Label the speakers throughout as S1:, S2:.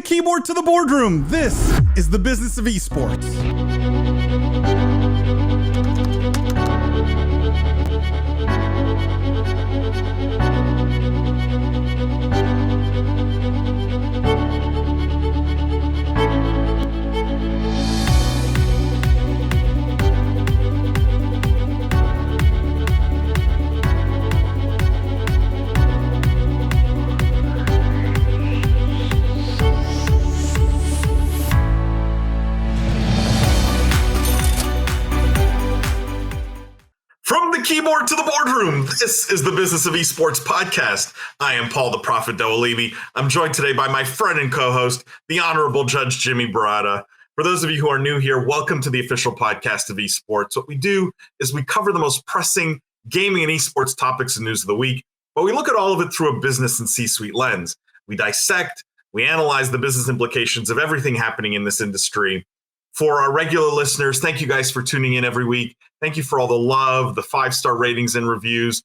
S1: the keyboard to the boardroom, this is the Business of Esports.
S2: From the keyboard to the boardroom, this is the Business of Esports Podcast. I am Paul the Prophet Dawalibi. I'm joined today by my friend and co-host, the Honorable Judge Jimmy Baratta. For those of you who are new here, welcome to the official podcast of esports. What we do is we cover the most pressing gaming and esports topics and news of the week, but we look at all of it through a business and C-suite lens. We dissect, we analyze the business implications of everything happening in this industry. For our regular listeners, thank you guys for tuning in every week. Thank you for all the love, the 5-star ratings and reviews.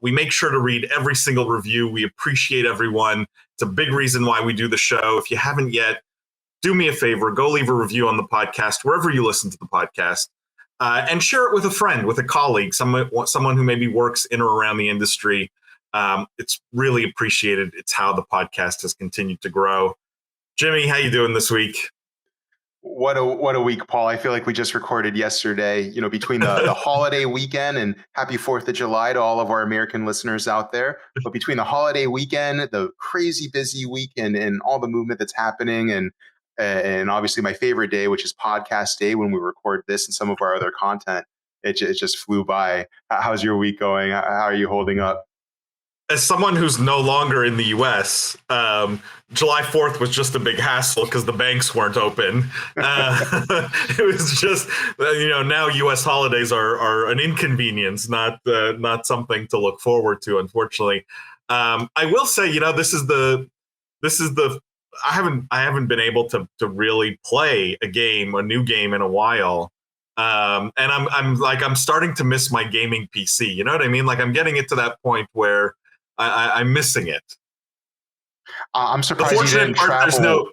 S2: We make sure to read every single review. We appreciate everyone. It's a big reason why we do the show. If you haven't yet, do me a favor, go leave a review on the podcast, wherever you listen to the podcast, and share it with a friend, with a colleague, someone who maybe works in or around the industry. It's really appreciated. It's how the podcast has continued to grow. Jimmy, how you doing this week?
S3: What a week, Paul. I feel like we just recorded yesterday, between the holiday weekend, and happy 4th of July to all of our American listeners out there. But between the holiday weekend, the crazy busy week, and all the movement that's happening, and obviously my favorite day, which is podcast day when we record this and some of our other content, it just flew by. How's your week going? How are you holding up?
S2: As someone who's no longer in the U.S., July 4th was just a big hassle because the banks weren't open. It was just, now U.S. holidays are an inconvenience, not something to look forward to, unfortunately. I will say, this is the I haven't been able to really play a new game in a while. And I'm starting to miss my gaming PC. You know what I mean? Like, I'm getting it to that point where I'm missing it.
S3: I'm surprised you didn't travel.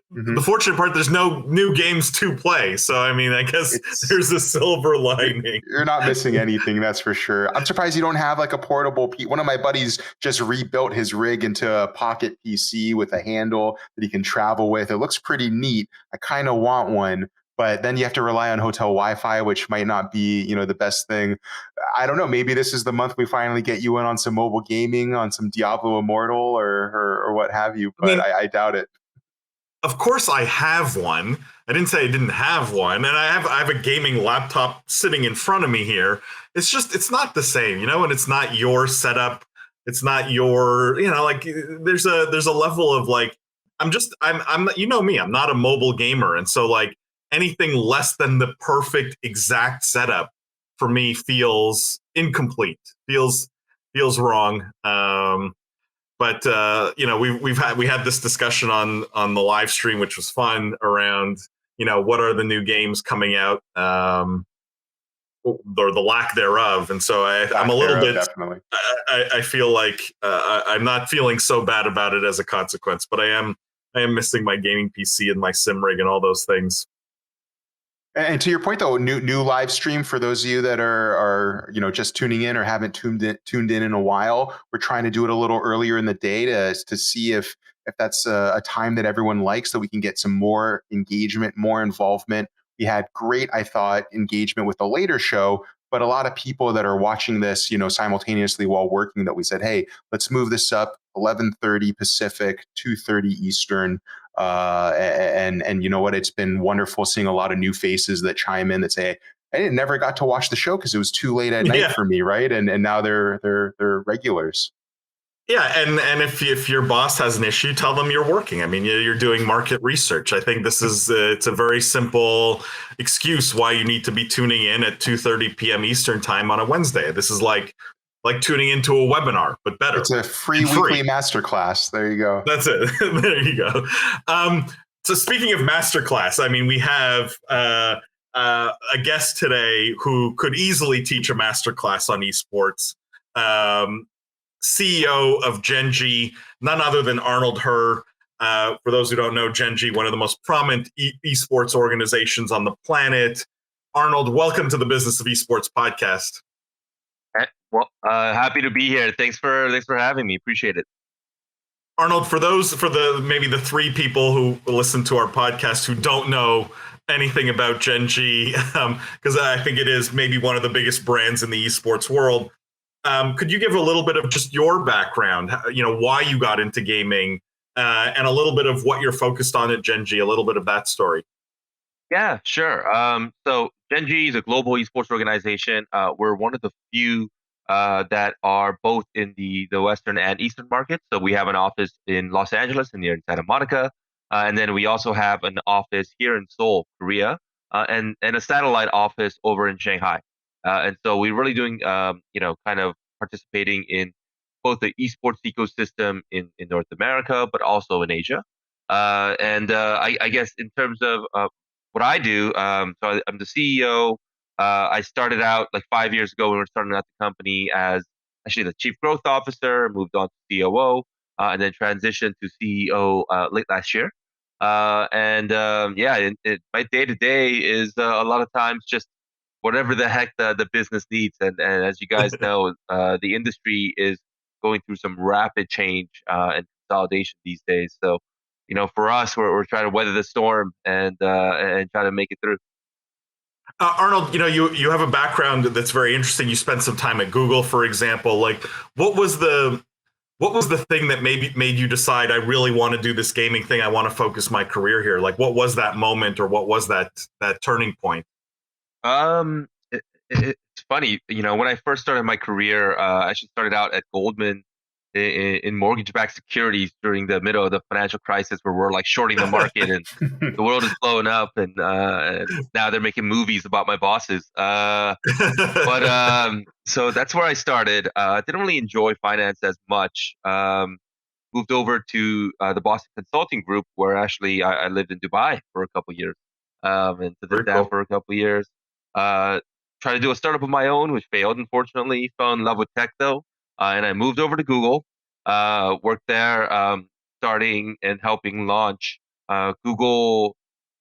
S2: The fortunate part, there's no new games to play. So, I guess there's a silver lining.
S3: You're not missing anything, that's for sure. I'm surprised you don't have like a portable One of my buddies just rebuilt his rig into a pocket PC with a handle that he can travel with. It looks pretty neat. I kind of want one. But then you have to rely on hotel Wi-Fi, which might not be, the best thing. I don't know. Maybe this is the month we finally get you in on some mobile gaming, on some Diablo Immortal or what have you. But I doubt it.
S2: Of course, I have one. I didn't say I didn't have one, and I have a gaming laptop sitting in front of me here. It's not the same, and it's not your setup. It's not your, there's a level of like, I'm me. I'm not a mobile gamer, and so like, anything less than the perfect exact setup for me feels incomplete, feels wrong. But we had this discussion on the live stream, which was fun, around, what are the new games coming out, or the lack thereof. And so I'm a little bit, definitely. I feel like I'm not feeling so bad about it as a consequence, but I am missing my gaming PC and my sim rig and all those things.
S3: And to your point, though, new live stream for those of you that are just tuning in or haven't tuned in a while. We're trying to do it a little earlier in the day to see if that's a time that everyone likes, so we can get some more engagement, more involvement. We had great, I thought, engagement with the later show, but a lot of people that are watching this, simultaneously while working, that we said, hey, let's move this up 11:30 Pacific, 2:30 Eastern. And you know what? It's been wonderful seeing a lot of new faces that chime in that say, I never got to watch the show because it was too late at night for me, right? And now they're regulars.
S2: Yeah, and if your boss has an issue, tell them you're working. You're doing market research. I think this is it's a very simple excuse why you need to be tuning in at 2:30 p.m. Eastern time on a Wednesday. This is like tuning into a webinar, but better.
S3: It's a free weekly masterclass. There you go.
S2: That's it. There you go. So speaking of masterclass, we have a guest today who could easily teach a masterclass on esports. CEO of Gen.G, none other than Arnold Herr. For those who don't know, Gen.G, one of the most prominent esports organizations on the planet. Arnold, welcome to the Business of Esports Podcast.
S4: Well, happy to be here. Thanks for having me. Appreciate it.
S2: Arnold, for maybe the three people who listen to our podcast who don't know anything about Gen.G, because I think it is maybe one of the biggest brands in the esports world. Could you give a little bit of just your background, why you got into gaming, and a little bit of what you're focused on at Gen.G, a little bit of that story?
S4: Yeah, sure. So Gen.G is a global esports organization. We're one of the few that are both in the Western and Eastern markets. So we have an office in Los Angeles and near in Santa Monica. And then we also have an office here in Seoul, Korea, and a satellite office over in Shanghai. And so we're really doing, kind of participating in both the esports ecosystem in North America, but also in Asia. I guess in terms of what I do, so I'm the CEO. I started out like 5 years ago when we were starting out the company as actually the chief growth officer, moved on to COO, and then transitioned to CEO late last year. My day to day is a lot of times just whatever the heck the business needs. And as you guys know, the industry is going through some rapid change and consolidation these days. So, for us, we're trying to weather the storm and try to make it through.
S2: Arnold, you have a background that's very interesting. You spent some time at Google, for example. Like, what was the thing that maybe made you decide I really want to do this gaming thing? I want to focus my career here. Like, what was that moment, or what was that turning point?
S4: It's funny, when I first started my career, I actually started out at Goldman in mortgage-backed securities during the middle of the financial crisis, where we're like shorting the market and the world is blowing up, and now they're making movies about my bosses. So that's where I started. I didn't really enjoy finance as much. Moved over to the Boston Consulting Group, where actually I lived in Dubai for a couple years, and did that for a couple years. Tried to do a startup of my own, which failed, unfortunately. Fell in love with tech, though, and I moved over to Google. Worked there, starting and helping launch Google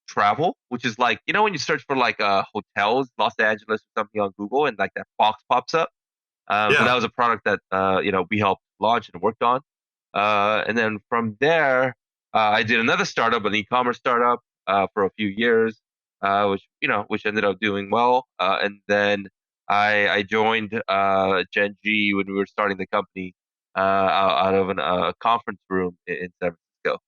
S4: Travel, which is like, when you search for like hotels, Los Angeles or something on Google, and like that box pops up. So that was a product that we helped launch and worked on. And then from there, I did another startup, an e-commerce startup, for a few years, which ended up doing well. And then I joined Gen.G when we were starting the company out of a conference room in San Francisco.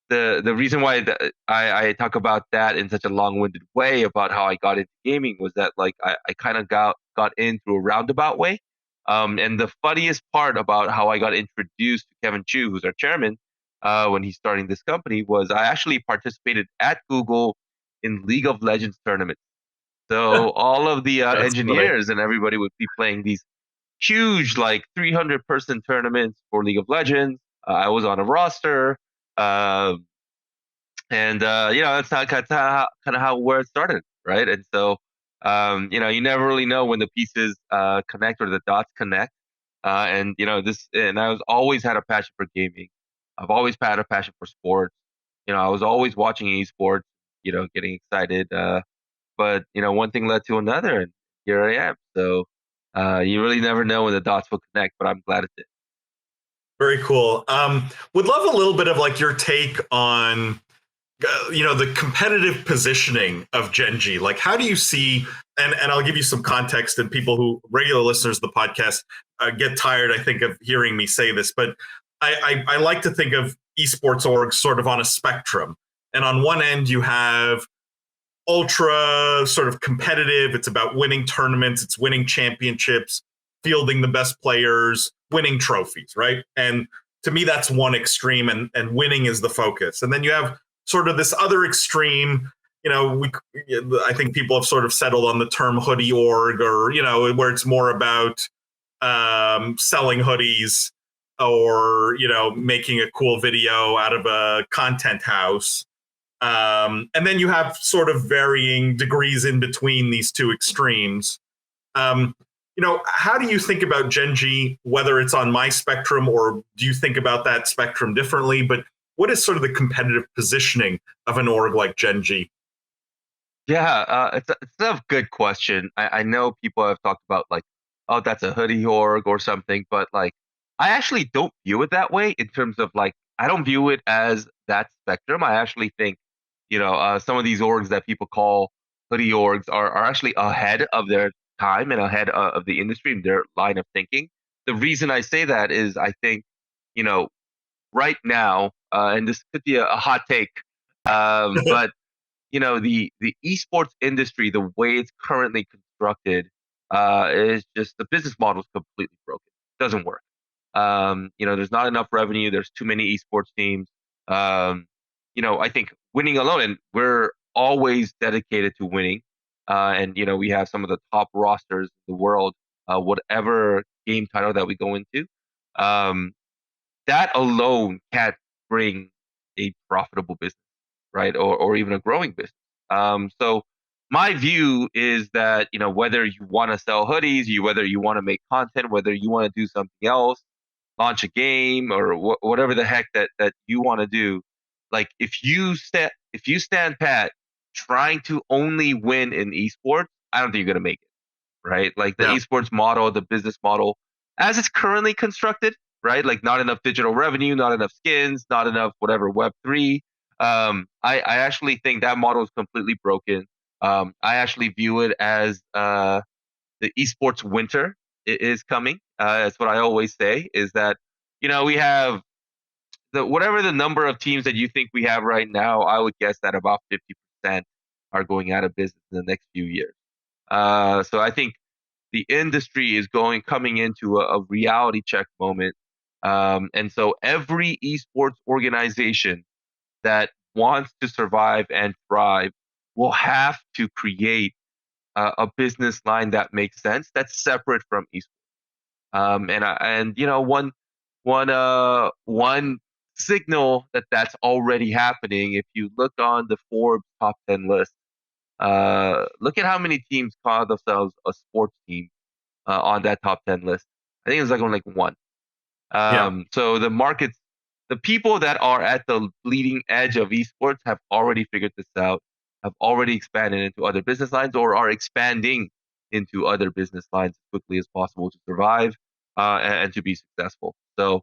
S4: The reason why I talk about that in such a long-winded way about how I got into gaming was that like I kind of got in through a roundabout way. And the funniest part about how I got introduced to Kevin Chu, who's our chairman, when he's starting this company, was I actually participated at Google in League of Legends tournaments. So all of the engineers and everybody would be playing these huge, like 300-person tournaments for League of Legends. I was on a roster, that's kind of how where it started, right? And so, you never really know when the pieces connect or the dots connect. And I was always had a passion for gaming. I've always had a passion for sports. I was always watching esports, getting excited. But one thing led to another, and here I am. So you really never know when the dots will connect, but I'm glad it did.
S2: Very cool. Would love a little bit of like your take on the competitive positioning of Gen.G. Like, how do you see, and I'll give you some context, and people who regular listeners of the podcast get tired, I think, of hearing me say this, but I like to think of esports orgs sort of on a spectrum. And on one end, you have ultra sort of competitive. It's about winning tournaments. It's winning championships, fielding the best players, winning trophies, right? And to me, that's one extreme, and winning is the focus. And then you have sort of this other extreme, I think people have sort of settled on the term hoodie org, or, where it's more about selling hoodies, or, making a cool video out of a content house. And then you have sort of varying degrees in between these two extremes. how do you think about Gen.G, whether it's on my spectrum or do you think about that spectrum differently? But what is sort of the competitive positioning of an org like Gen.G?
S4: Yeah, it's a good question. I know people have talked about like, oh, that's a hoodie org or something, but like, I actually don't view it that way in terms of like, I don't view it as that spectrum. I actually think, some of these orgs that people call hoodie orgs are actually ahead of their time and ahead of the industry and their line of thinking. The reason I say that is I think, you know, right now, and this could be a hot take, but the esports industry, the way it's currently constructed, is just the business model is completely broken. Doesn't work. There's not enough revenue. There's too many esports teams. I think winning alone, and we're always dedicated to winning. And we have some of the top rosters in the world. Whatever game title that we go into, um, that alone can't bring a profitable business, right? Or even a growing business. So my view is that, whether you want to sell hoodies, whether you want to make content, whether you want to do something else, launch a game or whatever the heck that you want to do, like if you stand pat trying to only win in esports, I don't think you're going to make it, right? Like the
S2: Yeah.
S4: esports model, the business model, as it's currently constructed, right? Like not enough digital revenue, not enough skins, not enough whatever Web3. I actually think that model is completely broken. I actually view it as the esports winter is coming. That's what I always say is that, we have whatever the number of teams that you think we have right now, I would guess that about 50% are going out of business in the next few years. So I think the industry is coming into a reality check moment. And so every esports organization that wants to survive and thrive will have to create a business line that makes sense, that's separate from esports. One signal that that's already happening. If you look on the Forbes top 10 list, look at how many teams call themselves a sports team on that top 10 list. I think it's like only like one. So the people that are at the bleeding edge of esports have already figured this out, have already expanded into other business lines or are expanding into other business lines as quickly as possible to survive and to be successful. So,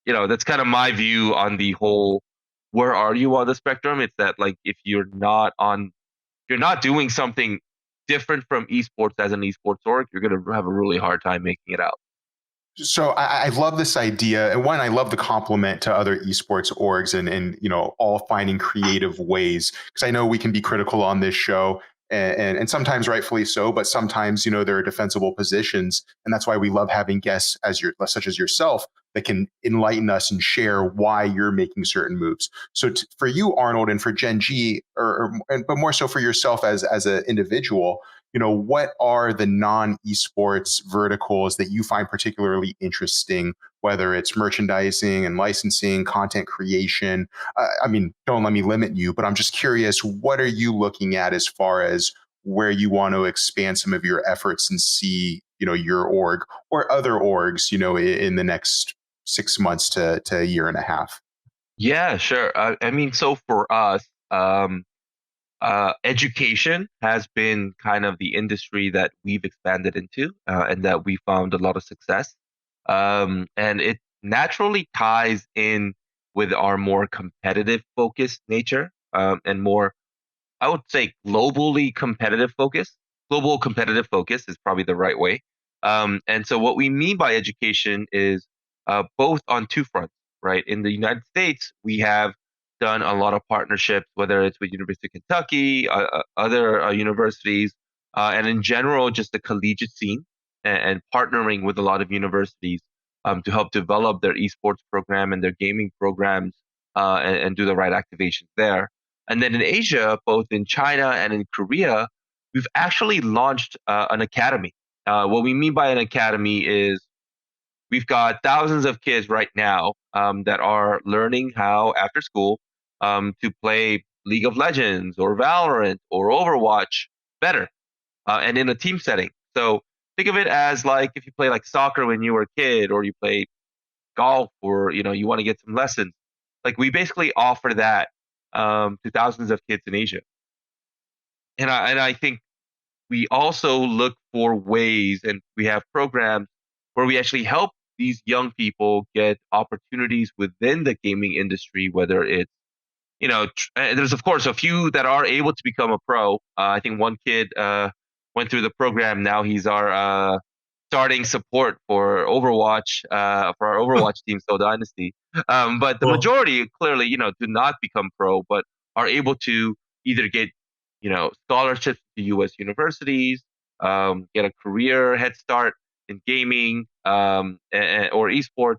S4: that's kind of my view on the whole. Where are you on the spectrum? It's that like if you're not doing something different from esports as an esports org, you're going to have a really hard time making it out.
S3: So I love this idea. And one, I love the compliment to other esports orgs and all finding creative ways. Because I know we can be critical on this show and sometimes rightfully so, but sometimes, there are defensible positions. And that's why we love having guests such as yourself that can enlighten us and share why you're making certain moves. So for you, Arnold, and for Gen.G, but more so for yourself as an individual, what are the non-esports verticals that you find particularly interesting, whether it's merchandising and licensing, content creation? Don't let me limit you, but I'm just curious, what are you looking at as far as where you want to expand some of your efforts and see, your org or other orgs, in the next 6 months to a year and a half?
S4: Yeah, sure. So for us, education has been kind of the industry that we've expanded into and that we found a lot of success. And it naturally ties in with our more competitive focused nature and more, I would say, globally competitive focus. Global competitive focus is probably the right way. And so what we mean by education is both on two fronts, right? In the United States, we have done a lot of partnerships, whether it's with University of Kentucky, other universities, and in general, just the collegiate scene and partnering with a lot of universities to help develop their esports program and their gaming programs and do the right activations there. And then in Asia, both in China and in Korea, we've actually launched an academy. What we mean by an academy is we've got thousands of kids right now that are learning how, after school, to play League of Legends or Valorant or Overwatch better and in a team setting. So think of it as like if you play like soccer when you were a kid, or you play golf, or you want to get some lessons. Like we basically offer that to thousands of kids in Asia. And I think we also look for ways, and we have programs where we actually help these young people get opportunities within the gaming industry, whether it's there's of course a few that are able to become a pro. I think one kid went through the program. Now he's our starting support for Overwatch, for our Overwatch team, So Dynasty. But the
S2: Well,
S4: majority clearly, do not become pro, but are able to either get, scholarships to U.S. universities, get a career head start in gaming, or esports.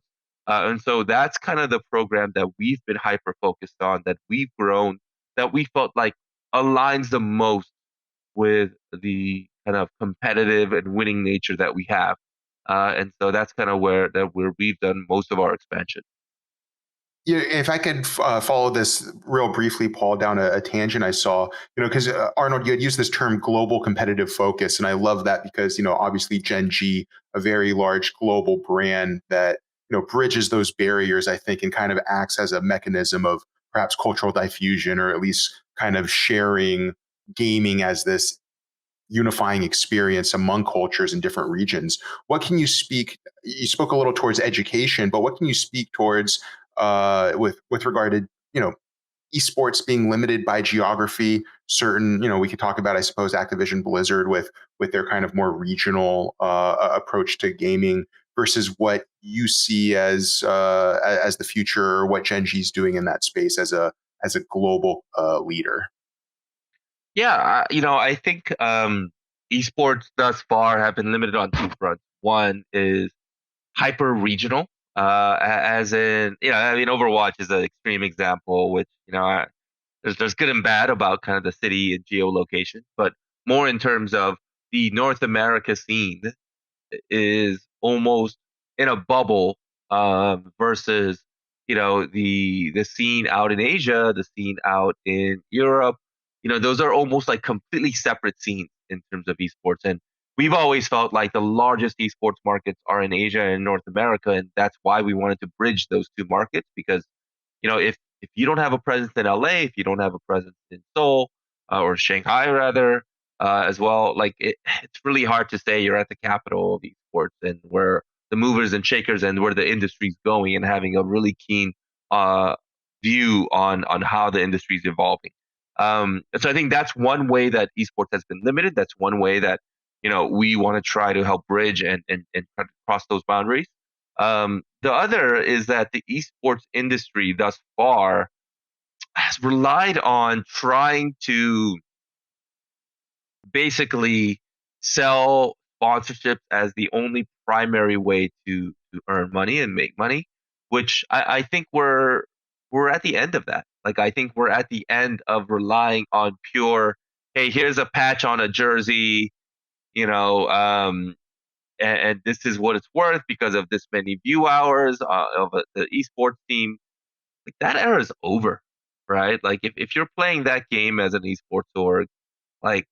S4: And so that's kind of the program that we've been hyper focused on, that we've grown, that we felt like aligns the most with the kind of competitive and winning nature that we have. And so that's kind of where we've done most of our expansion.
S3: Yeah, if I could follow this real briefly, Paul, down a tangent I saw, because Arnold, you had used this term global competitive focus. And I love that because, obviously Gen.G, a very large global brand that, bridges those barriers, I think, and kind of acts as a mechanism of perhaps cultural diffusion, or at least kind of sharing gaming as this unifying experience among cultures in different regions. What can you speak? You spoke a little towards education, but what can you speak towards with regard to esports being limited by geography? Certain, we could talk about, I suppose, Activision Blizzard with their kind of more regional approach to gaming versus what you see as the future, or what Gen.G is doing in that space as a global leader.
S4: Yeah, I think esports thus far have been limited on two fronts. One is hyper regional, as in, I mean, Overwatch is an extreme example, which, there's good and bad about kind of the city and geolocation, but more in terms of the North America scene is almost in a bubble, versus the scene out in Asia, the scene out in Europe. Those are almost like completely separate scenes in terms of esports. And we've always felt like the largest esports markets are in Asia and North America, and that's why we wanted to bridge those two markets. Because if you don't have a presence in LA, if you don't have a presence in Seoul, or Shanghai rather, as well, like it's really hard to say you're at the capital of esports and where the movers and shakers and where the industry's going, and having a really keen uh, view on how the industry is evolving. So I think that's one way that esports has been limited. That's one way that we want to try to help bridge and cross those boundaries. The other is that the esports industry thus far has relied on trying to basically sell sponsorships as the only primary way to earn money and make money, which I think we're at the end of that. Like I think we're at the end of relying on pure, hey, here's a patch on a jersey, you know, um, and this is what it's worth because of this many view hours the esports team. Like that era is over, right? Like if you're playing that game as an esports org, like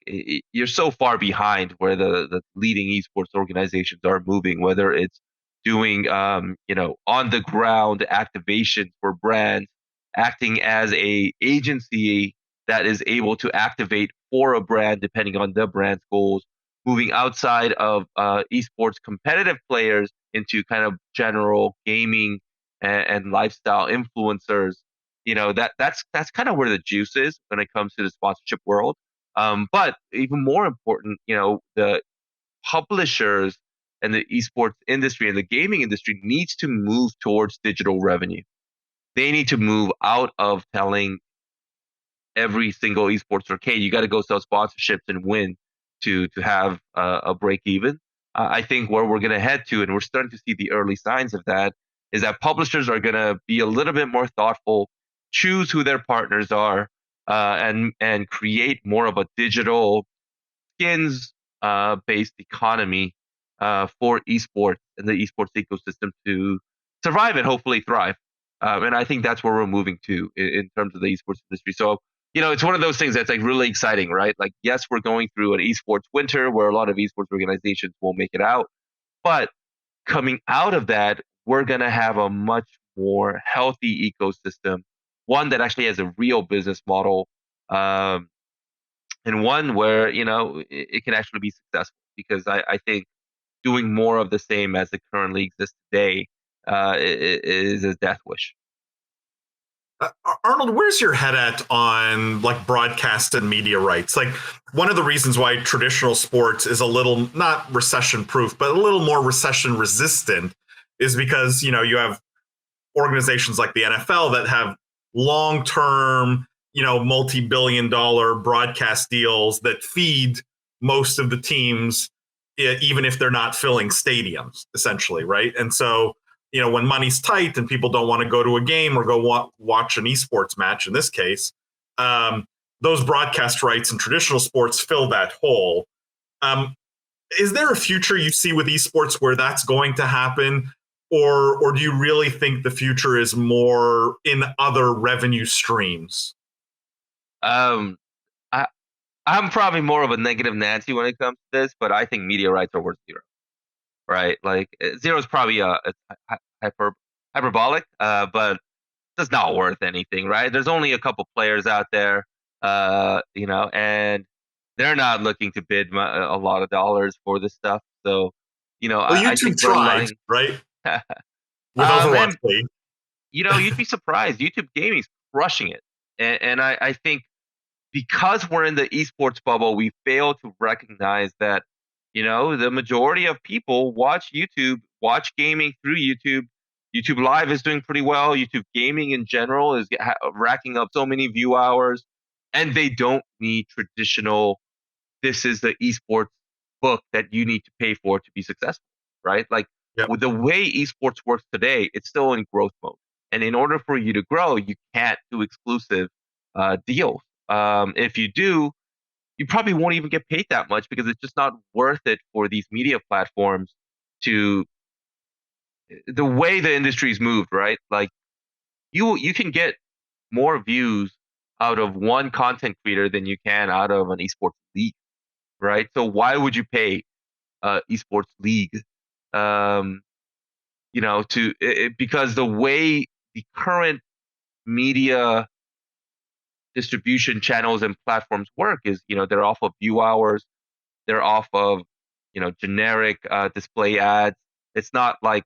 S4: you're so far behind where the leading esports organizations are moving, whether it's doing on the ground activation for brands, acting as a agency that is able to activate for a brand depending on the brand's goals, moving outside of esports competitive players into kind of general gaming and lifestyle influencers. That's kind of where the juice is when it comes to the sponsorship world. But even more important, the publishers and the esports industry and the gaming industry needs to move towards digital revenue. They need to move out of telling every single esports arcade, you got to go sell sponsorships and win to have a break even. I think where we're going to head to, and we're starting to see the early signs of that, is that publishers are going to be a little bit more thoughtful, choose who their partners are, and create more of a digital skins based economy for esports and the esports ecosystem to survive and hopefully thrive. And I think that's where we're moving to in terms of the esports industry. So it's one of those things that's like really exciting, right? Like, yes, we're going through an esports winter where a lot of esports organizations won't make it out, but coming out of that, we're going to have a much more healthy ecosystem, one that actually has a real business model, um, and one where, it can actually be successful. Because I think doing more of the same as it currently exists today is a death wish.
S2: Arnold, where's your head at on like broadcast and media rights? Like, one of the reasons why traditional sports is a little not recession proof, but a little more recession resistant is because, you have organizations like the NFL that have long term, multi-billion dollar broadcast deals that feed most of the teams, even if they're not filling stadiums, essentially, right? And so, when money's tight and people don't want to go to a game or go watch an esports match, in this case, those broadcast rights in traditional sports fill that hole. Is there a future you see with esports where that's going to happen? Or do you really think the future is more in other revenue streams?
S4: Um, I, I'm probably more of a negative Nancy when it comes to this, but I think media rights are worth zero, right? Like, zero is probably hyperbolic, but it's not worth anything, right? There's only a couple players out there, and they're not looking to bid a lot of dollars for this stuff. So,
S2: Well,
S4: I
S2: YouTube
S4: think we're
S2: tried,
S4: relying.
S2: right? With Overwatch
S4: And
S2: League.
S4: you'd be surprised. YouTube Gaming's crushing it, and I think because we're in the esports bubble, we fail to recognize that, the majority of people watch YouTube, watch gaming through YouTube. YouTube Live is doing pretty well. YouTube Gaming in general is racking up so many view hours, and they don't need traditional. This is the esports book that you need to pay for to be successful, right? Like,
S2: Yep.
S4: with the way esports works today, it's still in growth mode, and in order for you to grow, you can't do exclusive deals. If you do, you probably won't even get paid that much because it's just not worth it for these media platforms to the way the industry's moved, right? Like, you can get more views out of one content creator than you can out of an esports league, right? So why would you pay esports league? Because the way the current media distribution channels and platforms work is, they're off of view hours, they're off of, generic display ads. It's not like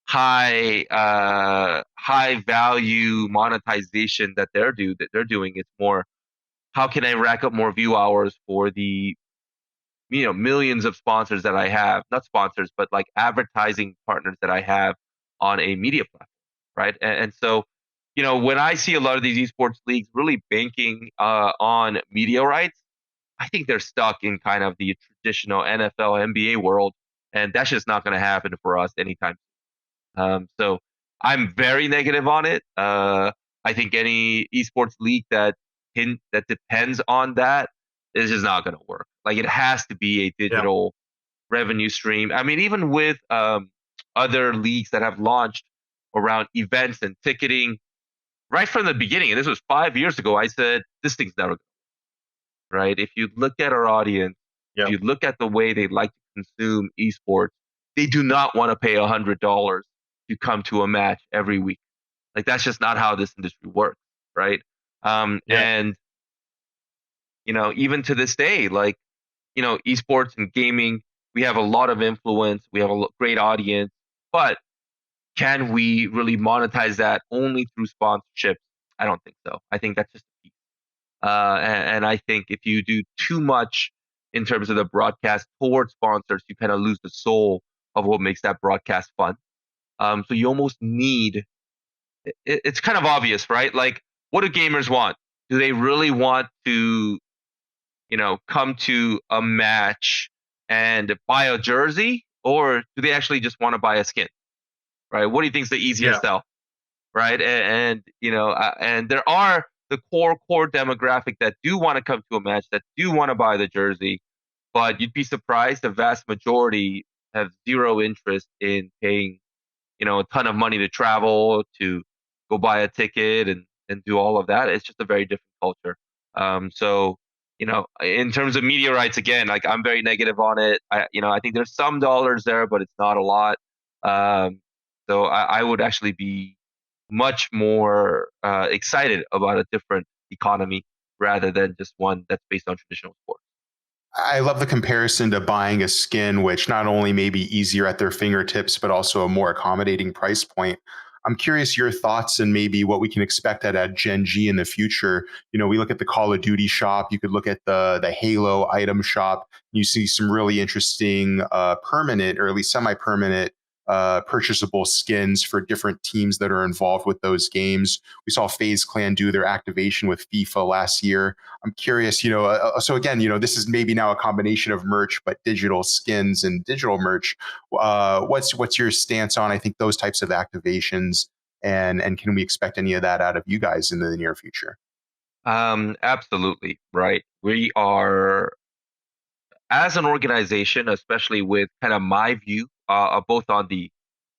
S4: high value monetization that they're doing. It's more, how can I rack up more view hours for the, millions of sponsors that I have, not sponsors, but like advertising partners that I have on a media platform, right? And so, when I see a lot of these esports leagues really banking on media rights, I think they're stuck in kind of the traditional NFL, NBA world, and that's just not going to happen for us anytime. So I'm very negative on it. I think any esports league that depends on that is just not going to work. Like, it has to be a
S2: Yeah.
S4: digital revenue stream. I mean, even with other leagues that have launched around events and ticketing, right from the beginning, and this was 5 years ago, I said this thing's never going to work, right? If you look at our audience,
S2: Yeah.
S4: if you look at the way they like to consume esports, they do not want to pay $100 to come to a match every week. Like, that's just not how this industry works, right?
S2: Yeah.
S4: And even to this day, like, esports and gaming, we have a lot of influence, we have a great audience, but can we really monetize that only through sponsorships? I don't think so. I think that's just a piece. And I think if you do too much in terms of the broadcast towards sponsors, you kind of lose the soul of what makes that broadcast fun. So you almost need. It's kind of obvious, right? Like, what do gamers want? Do they really want to, come to a match and buy a jersey, or do they actually just want to buy a skin? Right? What do you think is the easier
S2: Yeah.
S4: sell? Right? And there are the core demographic that do want to come to a match, that do want to buy the jersey, but you'd be surprised the vast majority have zero interest in paying, a ton of money to travel, to go buy a ticket and do all of that. It's just a very different culture. So, in terms of media rights, again, like I'm very negative on it. I think there's some dollars there, but it's not a lot. So I would actually be much more excited about a different economy rather than just one that's based on traditional sports.
S3: I love the comparison to buying a skin, which not only may be easier at their fingertips, but also a more accommodating price point. I'm curious your thoughts and maybe what we can expect at Gen.G in the future. We look at the Call of Duty shop. You could look at the Halo item shop. You see some really interesting permanent or at least semi-permanent purchasable skins for different teams that are involved with those games. We saw FaZe Clan do their activation with FIFA last year. I'm curious, so again, this is maybe now a combination of merch, but digital skins and digital merch. What's your stance on, I think, those types of activations, and can we expect any of that out of you guys in the near future?
S4: Absolutely, right. We are, as an organization, especially with kind of my view, both on the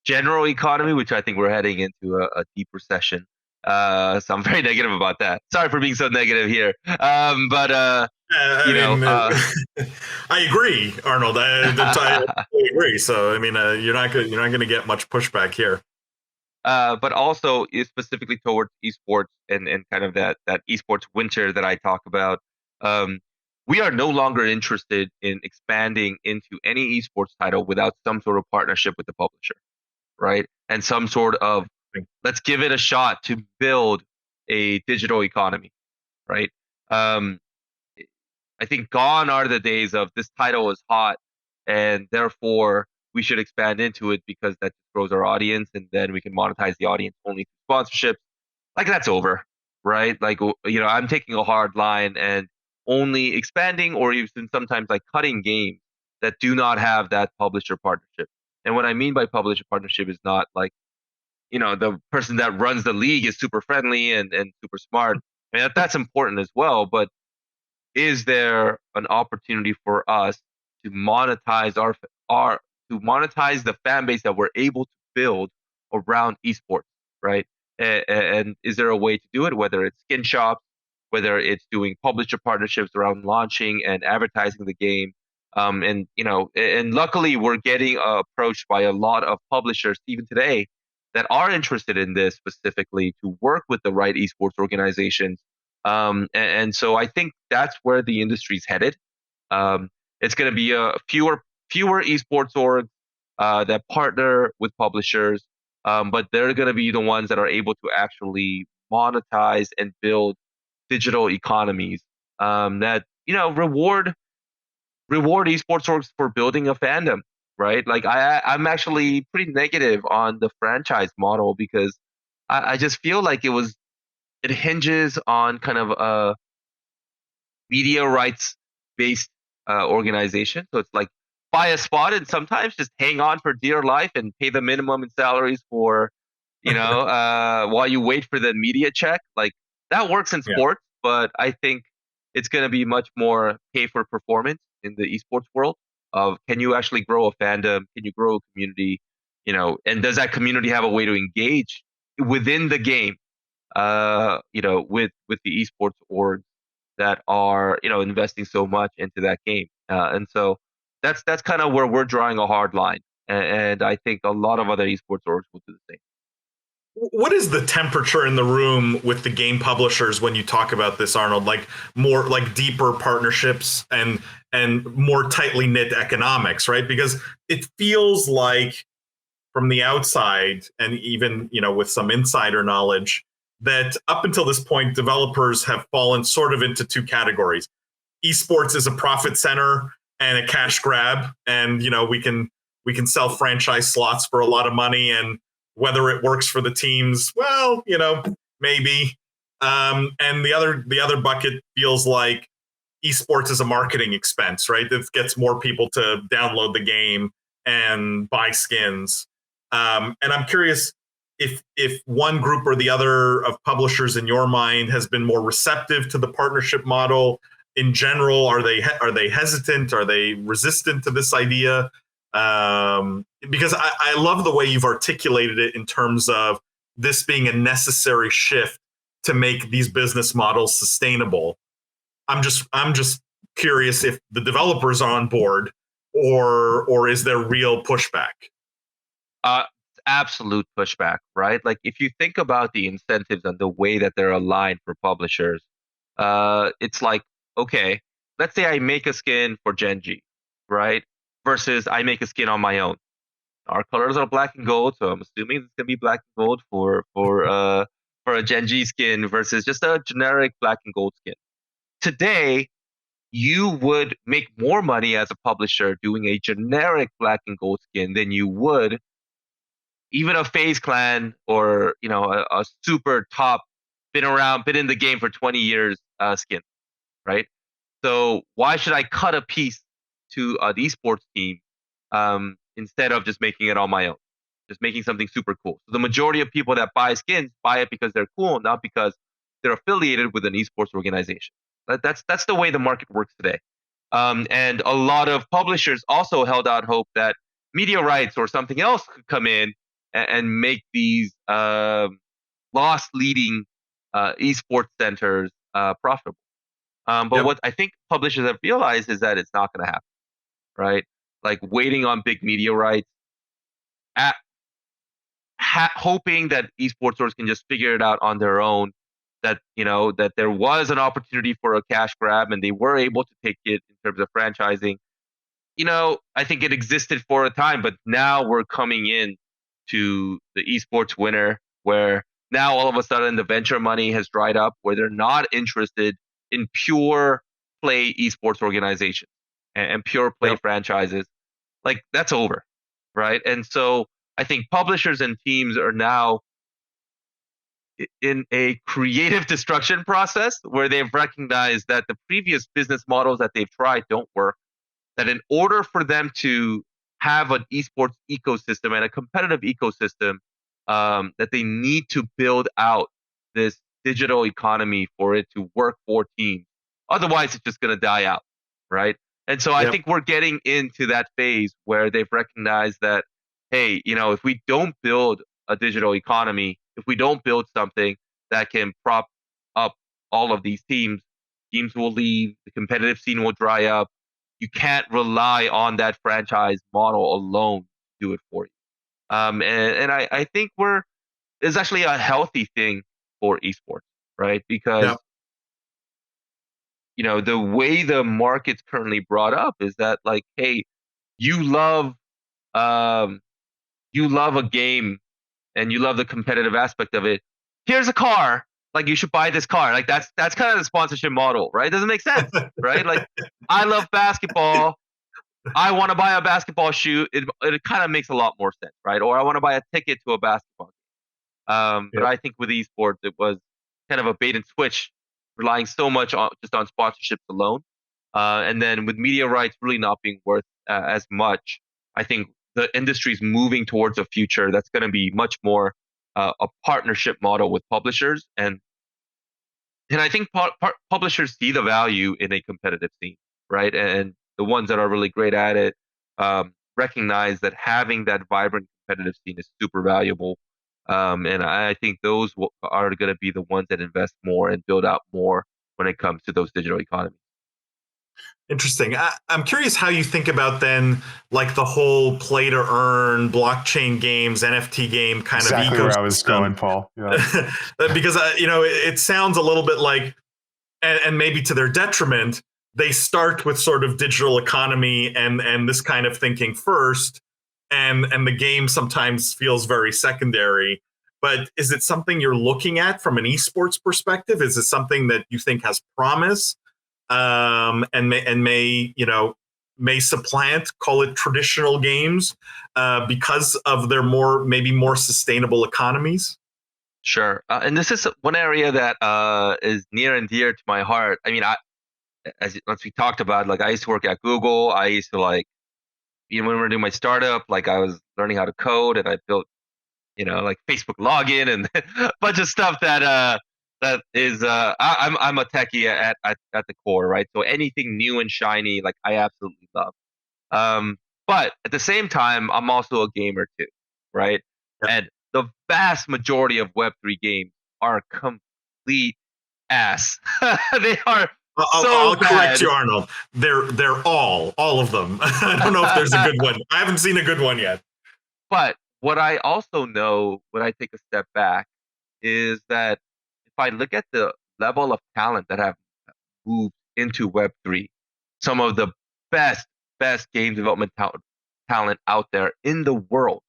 S4: general economy, which I think we're heading into a deep recession. So I'm very negative about that. Sorry for being so negative here. But
S2: I agree, Arnold. I agree. So I mean, you're not going to get much pushback here.
S4: But also specifically towards esports and kind of that esports winter that I talk about. We are no longer interested in expanding into any esports title without some sort of partnership with the publisher, right? And some sort of, let's give it a shot to build a digital economy, right? I think gone are the days of this title is hot and therefore we should expand into it because that grows our audience and then we can monetize the audience only through sponsorships. Like that's over, right? Like, I'm taking a hard line and only expanding or even sometimes like cutting games that do not have that publisher partnership. And what I mean by publisher partnership is not like, the person that runs the league is super friendly and super smart. I mean, that's important as well. But is there an opportunity for us to monetize the fan base that we're able to build around esports, right? And is there a way to do it, whether it's skin shops, whether it's doing publisher partnerships around launching and advertising the game. And luckily we're getting approached by a lot of publishers even today that are interested in this specifically to work with the right esports organizations. And so I think that's where the industry's headed. It's going to be fewer esports orgs that partner with publishers, but they're going to be the ones that are able to actually monetize and build digital economies that reward esports orgs for building a fandom, right? Like I'm actually pretty negative on the franchise model because I just feel like it hinges on kind of a media rights based organization. So it's like buy a spot and sometimes just hang on for dear life and pay the minimum in salaries for while you wait for the media check. Like that works in sports, but I think it's going to be much more pay for performance in the esports world of can you actually grow a fandom? Can you grow a community? And does that community have a way to engage within the game, with the esports orgs that are, investing so much into that game. And so that's kind of where we're drawing a hard line. And I think a lot of other esports orgs will do the same.
S2: What is the temperature in the room with the game publishers when you talk about this, Arnold? Like more like deeper partnerships and more tightly knit economics, right? Because it feels like from the outside and even, with some insider knowledge that up until this point, developers have fallen sort of into two categories. Esports is a profit center and a cash grab. And, we can sell franchise slots for a lot of money, and whether it works for the teams, well, maybe. And the other bucket feels like esports is a marketing expense, right? That gets more people to download the game and buy skins. And I'm curious if one group or the other of publishers in your mind has been more receptive to the partnership model in general. Are they hesitant? Are they resistant to this idea? Because I love the way you've articulated it in terms of this being a necessary shift to make these business models sustainable. I'm just curious if the developers are on board, or is there real pushback?
S4: Uh, Absolute pushback, right? Like if you think about the incentives and the way that they're aligned for publishers, it's like, okay, let's say I make a skin for Gen.G, right? Versus I make a skin on my own. Our colors are black and gold, so I'm assuming it's gonna be black and gold for a Gen.G skin versus just a generic black and gold skin. Today, you would make more money as a publisher doing a generic black and gold skin than you would even a FaZe Clan or a super top, been in the game for 20 years skin, right? So why should I cut a piece to an esports team instead of just making it on my own, just making something super cool? So the majority of people that buy skins buy it because they're cool, not because they're affiliated with an esports organization. That's the way the market works today. And a lot of publishers also held out hope that media rights or something else could come in and make these loss leading esports centers profitable. But
S2: Yep.
S4: what I think publishers have realized is that it's not going to happen, right? Like waiting on big media rights, at, hoping that esports stores can just figure it out on their own. That there was an opportunity for a cash grab and they were able to take it in terms of franchising. I think it existed for a time, but now we're coming in to the esports winter where now all of a sudden the venture money has dried up, where they're not interested in pure play esports organizations and pure play franchises. Like that's over, right? And so I think publishers and teams are now in a creative destruction process where they've recognized that the previous business models that they've tried don't work, that in order for them to have an esports ecosystem and a competitive ecosystem, that they need to build out this digital economy for it to work for teams. Otherwise, it's just going to die out, right? And so I think we're getting into that phase where they've recognized that, hey, if we don't build a digital economy, if we don't build something that can prop up all of these teams will leave, the competitive scene will dry up. You can't rely on that franchise model alone to do it for you. And I think it's actually a healthy thing for esports, right? Because the way the market's currently brought up is that like, hey, you love a game and you love the competitive aspect of it. Here's a car. Like you should buy this car. Like that's kind of the sponsorship model, right? It doesn't make sense, right? Like I love basketball. I want to buy a basketball shoe. It kind of makes a lot more sense, right? Or I want to buy a ticket to a basketball game. But I think with esports, it was kind of a bait and switch, relying so much on sponsorships alone. And then with media rights really not being worth as much, I think the industry is moving towards a future that's going to be much more a partnership model with publishers. And I think publishers see the value in a competitive scene, right? And the ones that are really great at it recognize that having that vibrant competitive scene is super valuable. And I think those are going to be the ones that invest more and build out more when it comes to those digital economies.
S2: Interesting. I'm curious how you think about then, like the whole play to earn blockchain games, NFT game kind of ecosystem.
S3: Exactly where I was going, Paul. Yeah.
S2: Because it sounds a little bit like, and maybe to their detriment, they start with sort of digital economy and this kind of thinking first, and the game sometimes feels very secondary. But is it something you're looking at from an esports perspective? Is it something that you think has promise? And may supplant, call it traditional games, because of their maybe more sustainable economies?
S4: Sure. And this is one area that is near and dear to my heart. I mean, as we talked about, like I used to work at Google. I used to when we were doing my startup, like I was learning how to code and I built, like Facebook login and a bunch of stuff that is I'm a techie at the core, right? So anything new and shiny, like I absolutely love. But at the same time, I'm also a gamer too, right?
S2: Yep.
S4: And the vast majority of Web3 games are complete ass. They are
S2: I'll
S4: bad.
S2: correct you, Arnold. They're all of them. I don't know if there's a good one. I haven't seen a good one yet.
S4: But what I also know when I take a step back is that if I look at the level of talent that have moved into Web3, some of the best game development talent out there in the world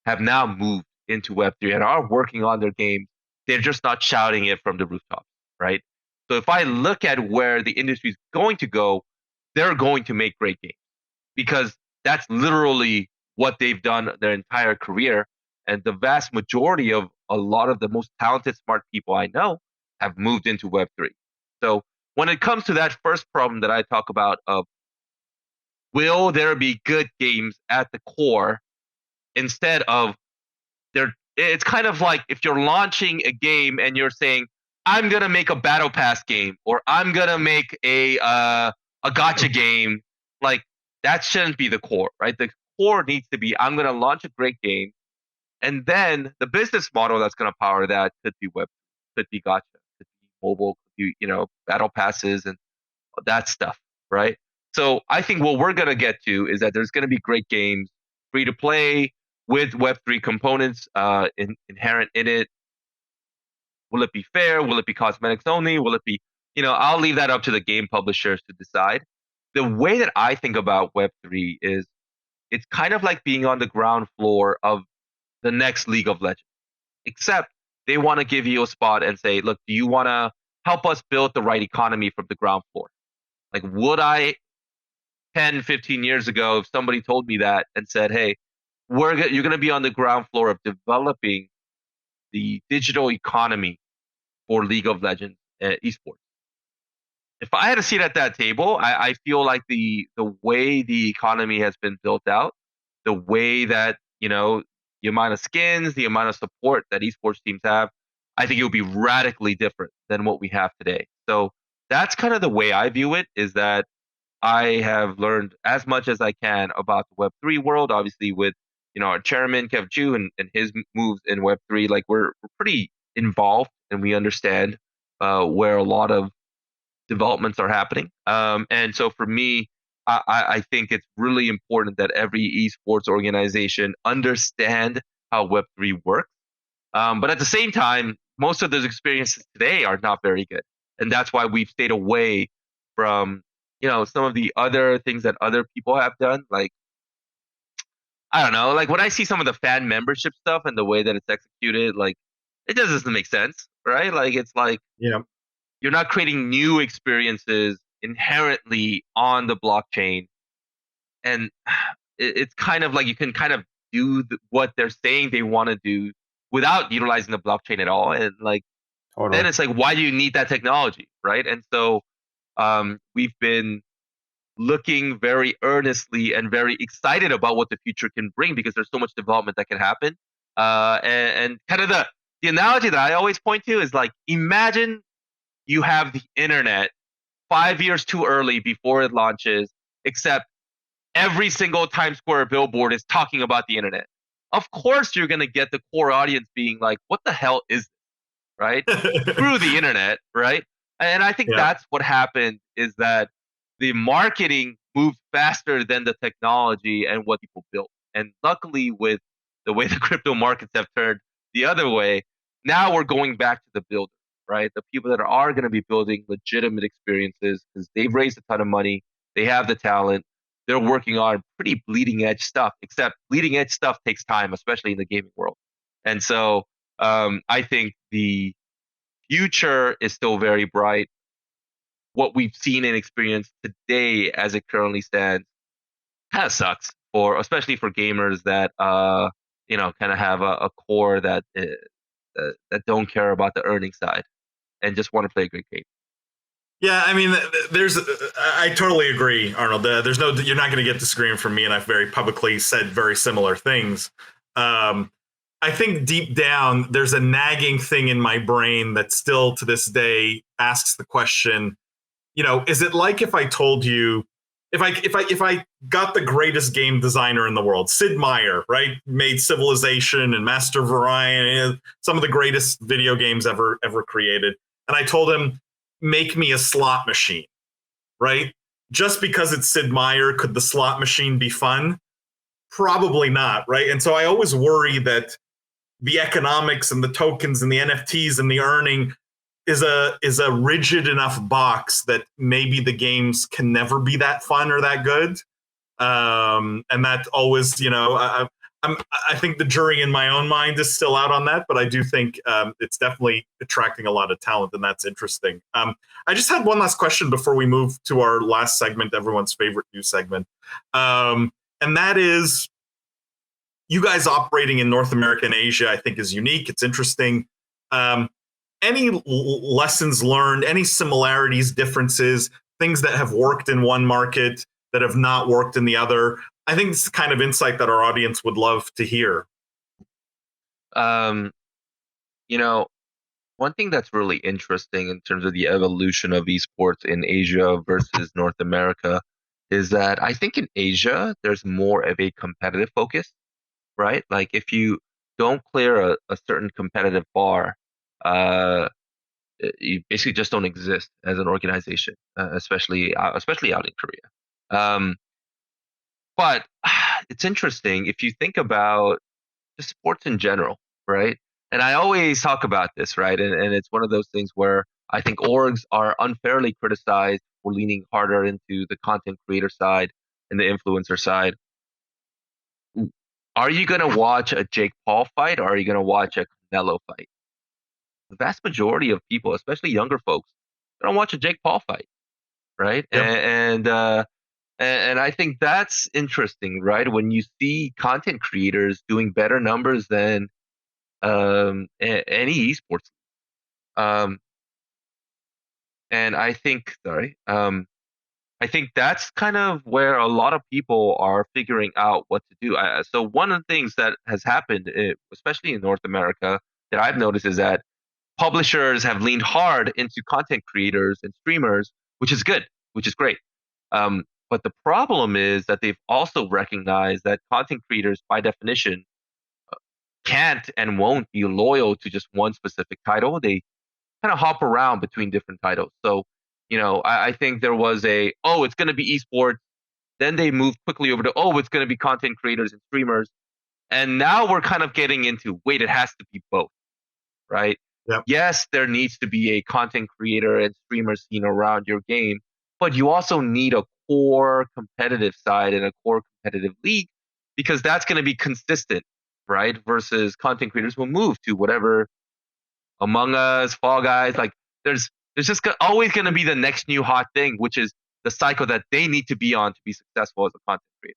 S4: have now moved into Web3 and are working on their games. They're just not shouting it from the rooftops, right? So if I look at where the industry is going to go, they're going to make great games because that's literally what they've done their entire career. And the vast majority of a lot of the most talented, smart people I know have moved into Web3. So when it comes to that first problem that I talk about of will there be good games at the core instead of it's kind of like if you're launching a game and you're saying, I'm gonna make a battle pass game or I'm gonna make a gacha game, like that shouldn't be the core, right? The core needs to be I'm gonna launch a great game, and then the business model that's gonna power that could be web, could be gacha, could be mobile, could be battle passes and that stuff, right? So I think what we're gonna get to is that there's gonna be great games, free to play with Web3 components inherent in it. Will it be fair? Will it be cosmetics only? Will it be, I'll leave that up to the game publishers to decide. The way that I think about Web3 is it's kind of like being on the ground floor of the next League of Legends, except they want to give you a spot and say, look, do you want to help us build the right economy from the ground floor? Like, would I 10, 15 years ago, if somebody told me that and said, hey, you're going to be on the ground floor of developing the digital economy for League of Legends esports. If I had a seat at that table, I feel like the way the economy has been built out, the way that, the amount of skins, the amount of support that esports teams have, I think it would be radically different than what we have today. So that's kind of the way I view it, is that I have learned as much as I can about the Web3 world, obviously with our chairman, Kev Chu, and his moves in Web3. Like we're pretty involved and we understand where a lot of developments are happening. And so for me, I think it's really important that every esports organization understand how Web3 works. But at the same time, most of those experiences today are not very good. And that's why we've stayed away from, some of the other things that other people have done. Like, I don't know, like when I see some of the fan membership stuff and the way that it's executed, like it just doesn't make sense, right? Like it's like you're not creating new experiences inherently on the blockchain. And it's kind of like you can kind of do what they're saying they want to do without utilizing the blockchain at all. And like, then it's like, why do you need that technology, right? And so we've been looking very earnestly and very excited about what the future can bring because there's so much development that can happen. And kind of the analogy that I always point to is like, imagine you have the internet 5 years too early before it launches, except every single Times Square billboard is talking about the internet. Of course, you're going to get the core audience being like, what the hell is this, right? Through the internet, right? And I think that's what happened, is that the marketing moved faster than the technology and what people built. And luckily, with the way the crypto markets have turned the other way, now we're going back to the builder, right? The people that are going to be building legitimate experiences because they've raised a ton of money, they have the talent, they're working on pretty bleeding edge stuff, except bleeding edge stuff takes time, especially in the gaming world. And so I think the future is still very bright. What we've seen and experienced today as it currently stands kind of sucks, especially for gamers that kind of have a core that don't care about the earning side and just want to play a great game.
S2: Yeah, I mean, I totally agree, Arnold. You're not going to get the scream from me, and I've very publicly said very similar things. I think deep down, there's a nagging thing in my brain that still to this day asks the question, is it like if I told you, if I got the greatest game designer in the world, Sid Meier, right, made Civilization and Master of Orion, some of the greatest video games ever created, and I told him, make me a slot machine, right? Just because it's Sid Meier, could the slot machine be fun? Probably not, right? And so I always worry that the economics and the tokens and the NFTs and the earning is a rigid enough box that maybe the games can never be that fun or that good. And that always, I think the jury in my own mind is still out on that, but I do think it's definitely attracting a lot of talent, and that's interesting. I just had one last question before we move to our last segment, everyone's favorite news segment, and that is, you guys operating in North America and Asia, I think, is unique. It's interesting. Any lessons learned, any similarities, differences, things that have worked in one market that have not worked in the other? I think it's the kind of insight that our audience would love to hear.
S4: One thing that's really interesting in terms of the evolution of esports in Asia versus North America is that I think in Asia, there's more of a competitive focus, right? Like if you don't clear a certain competitive bar, you basically just don't exist as an organization, especially out in Korea. But it's interesting if you think about just sports in general, right? And I always talk about this, right? And it's one of those things where I think orgs are unfairly criticized for leaning harder into the content creator side and the influencer side. Are you going to watch a Jake Paul fight, or are you going to watch a Canelo fight? The vast majority of people, especially younger folks, don't watch a Jake Paul fight, right? Yep. And I think that's interesting, right? When you see content creators doing better numbers than any esports, and I think, I think that's kind of where a lot of people are figuring out what to do. So one of the things that has happened, especially in North America, that I've noticed is that publishers have leaned hard into content creators and streamers, which is good, which is great. But the problem is that they've also recognized that content creators, by definition, can't and won't be loyal to just one specific title. They kind of hop around between different titles. So, I think there was it's going to be esports. Then they moved quickly over to, it's going to be content creators and streamers. And now we're kind of getting into, wait, it has to be both, right?
S2: Yep.
S4: Yes, there needs to be a content creator and streamer scene around your game, but you also need a core competitive side and a core competitive league, because that's going to be consistent, right? Versus content creators will move to whatever, Among Us, Fall Guys. Like there's just always going to be the next new hot thing, which is the cycle that they need to be on to be successful as a content creator,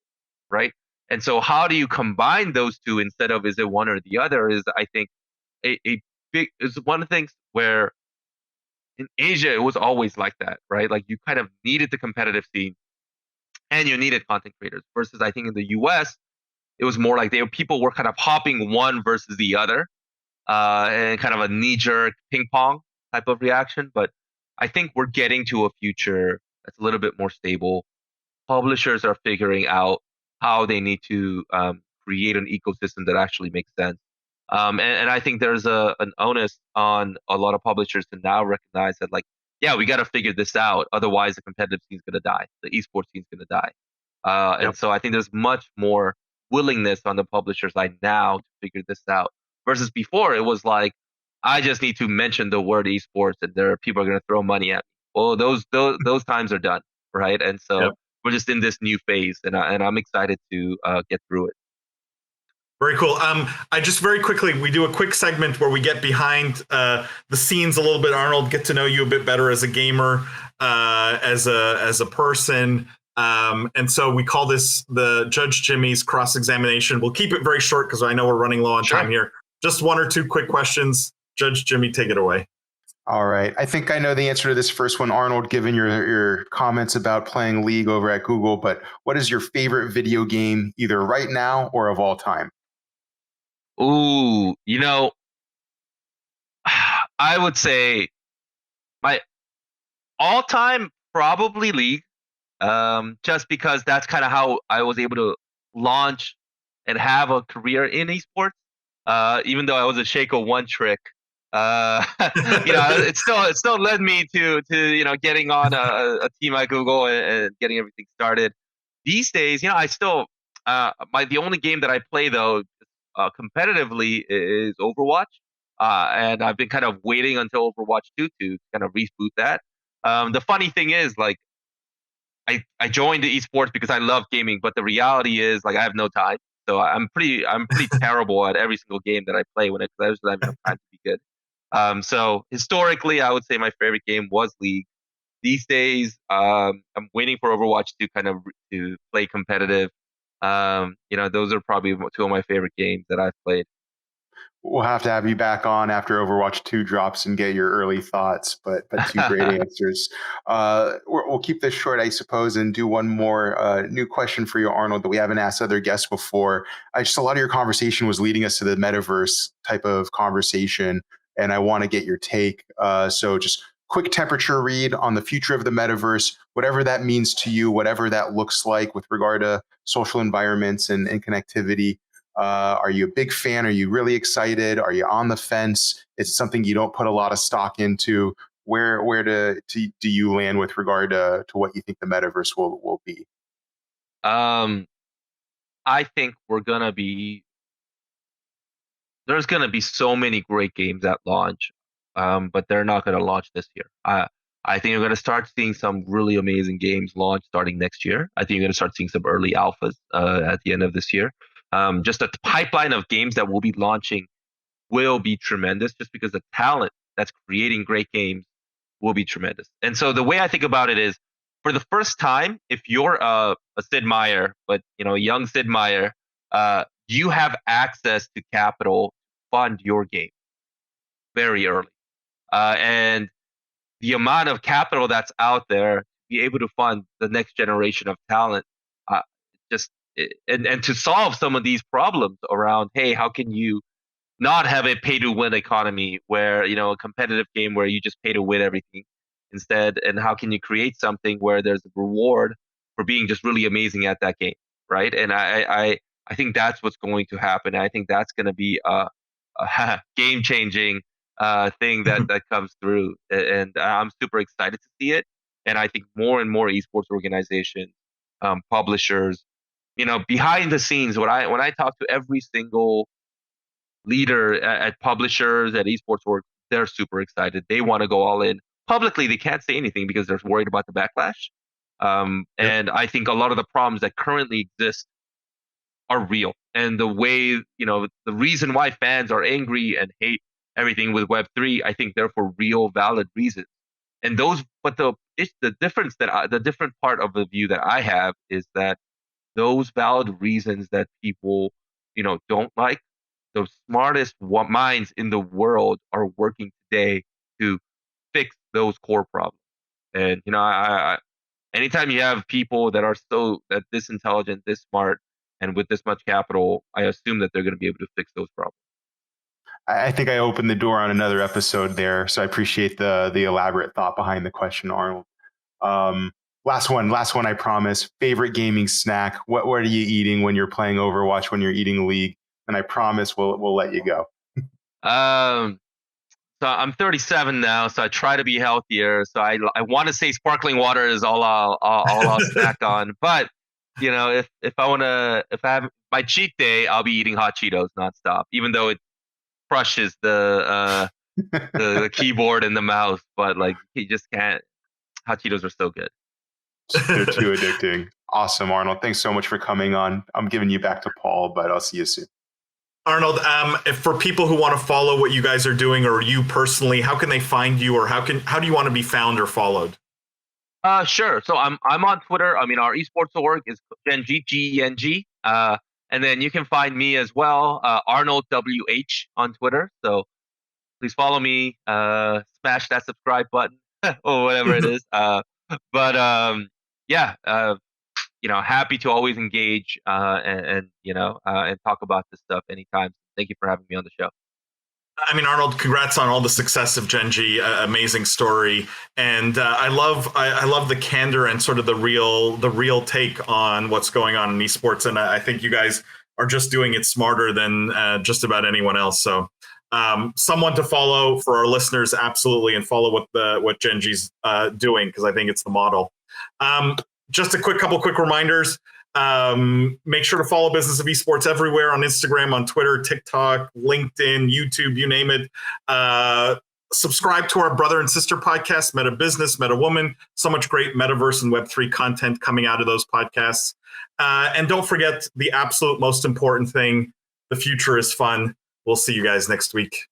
S4: right? And so how do you combine those two instead of is it one or the other? Is, I think, a big, is one of the things where in Asia it was always like that, right? Like you kind of needed the competitive scene and you needed content creators. Versus I think in the US it was more like people were kind of hopping one versus the other, and kind of a knee-jerk ping pong type of reaction. But I think we're getting to a future that's a little bit more stable. Publishers are figuring out how they need to create an ecosystem that actually makes sense. And I think there's an onus on a lot of publishers to now recognize that, like, yeah, we got to figure this out. Otherwise, the competitive scene's going to die. The esports scene's going to die. And so I think there's much more willingness on the publisher side now to figure this out. Versus before, it was like, I just need to mention the word esports and there are people are going to throw money at me. Well, those times are done, right? And so we're just in this new phase, and I'm excited to get through it.
S2: Very cool. I just very quickly, we do a quick segment where we get behind the scenes a little bit. Arnold, get to know you a bit better as a gamer, as a person. And so we call this the Judge Jimmy's cross-examination. We'll keep it very short because I know we're running low on time here. Just one or two quick questions. Judge Jimmy, take it away.
S3: All right. I think I know the answer to this first one, Arnold, given your comments about playing League over at Google. But what is your favorite video game, either right now or of all time?
S4: Ooh, I would say my all-time probably League, just because that's kind of how I was able to launch and have a career in esports. Even though I was a Shaco one trick It still led me to getting on a team at Google and getting everything started. These days, I still the only game that I play though competitively is Overwatch, and I've been kind of waiting until Overwatch 2 to kind of reboot that. The funny thing is, like, I joined the esports because I love gaming, but the reality is, like, I have no time. So I'm pretty terrible at every single game that I play when I just have enough time to be good. So historically, I would say my favorite game was League. These days, I'm waiting for Overwatch to play competitive. Those are probably two of my favorite games that I've played.
S3: We'll have to have you back on after Overwatch 2 drops and get your early thoughts, but two great answers. We'll keep this short, I suppose, and do one more new question for you, Arnold, that we haven't asked other guests before. Just a lot of your conversation was leading us to the metaverse type of conversation, and I want to get your take. So just quick temperature read on the future of the metaverse, whatever that means to you, whatever that looks like with regard to social environments and connectivity. Are you a big fan? Are you really excited? Are you on the fence? Is it something you don't put a lot of stock into? Where do you land with regard to what you think the metaverse will be?
S4: I think there's gonna be so many great games at launch, but they're not gonna launch this year. I think you're gonna start seeing some really amazing games launch starting next year. I think you're gonna start seeing some early alphas at the end of this year. Just the pipeline of games that will be launching will be tremendous, just because the talent that's creating great games will be tremendous. And so the way I think about it is, for the first time, if you're a Sid Meier, but a young Sid Meier, you have access to capital to fund your game very early, and the amount of capital that's out there to be able to fund the next generation of talent, and to solve some of these problems around, hey, how can you not have a pay to win economy where, a competitive game where you just pay to win everything instead, and how can you create something where there's a reward for being just really amazing at that game, right? And I think that's what's going to happen. I think that's going to be a game changing thing that comes through, and I'm super excited to see it. And I think more and more esports organizations, publishers, behind the scenes, when I talk to every single leader at publishers, at esports org, they're super excited. They want to go all in. Publicly, they can't say anything because they're worried about the backlash. And I think a lot of the problems that currently exist are real. And the way, the reason why fans are angry and hate everything with Web3, I think they're for real, valid reasons. And the different part of the view that I have is that those valid reasons that people, don't like, the smartest minds in the world are working today to fix those core problems. And, anytime you have people that are this intelligent, this smart, and with this much capital, I assume that they're going to be able to fix those problems.
S3: I think I opened the door on another episode there, so I appreciate the elaborate thought behind the question, Arnold. Last one, I promise. Favorite gaming snack? What are you eating when you're playing Overwatch, when you're eating League? And I promise we'll let you go.
S4: So I'm 37 now, so I try to be healthier. So I want to say sparkling water is all I'll snack on. But if I have my cheat day, I'll be eating hot Cheetos nonstop, even though it crushes the keyboard and the mouse. But like, you just can't. Hot Cheetos are so good.
S3: They're too addicting. Awesome, Arnold. Thanks so much for coming on. I'm giving you back to Paul, but I'll see you soon.
S2: Arnold, if for people who want to follow what you guys are doing, or you personally, how can they find you, or how do you want to be found or followed?
S4: Sure. So I'm on Twitter. I mean, our esports org is Gen.G, Gen.G. And then you can find me as well, Arnold WH on Twitter. So please follow me, smash that subscribe button or whatever it is. Happy to always engage and talk about this stuff anytime. Thank you for having me on the show.
S2: I mean, Arnold, congrats on all the success of Gen.G. Amazing story, and I love the candor and sort of the real take on what's going on in esports. And I think you guys are just doing it smarter than just about anyone else. So someone to follow for our listeners, absolutely, and follow what Gen.G's doing, because I think it's the model. Just a couple quick reminders. Make sure to follow Business of Esports everywhere on Instagram, on Twitter, TikTok, LinkedIn, YouTube, you name it. Subscribe to our brother and sister podcast, Meta Business, Meta Woman. So much great metaverse and Web3 content coming out of those podcasts. And don't forget the absolute most important thing: the future is fun. We'll see you guys next week.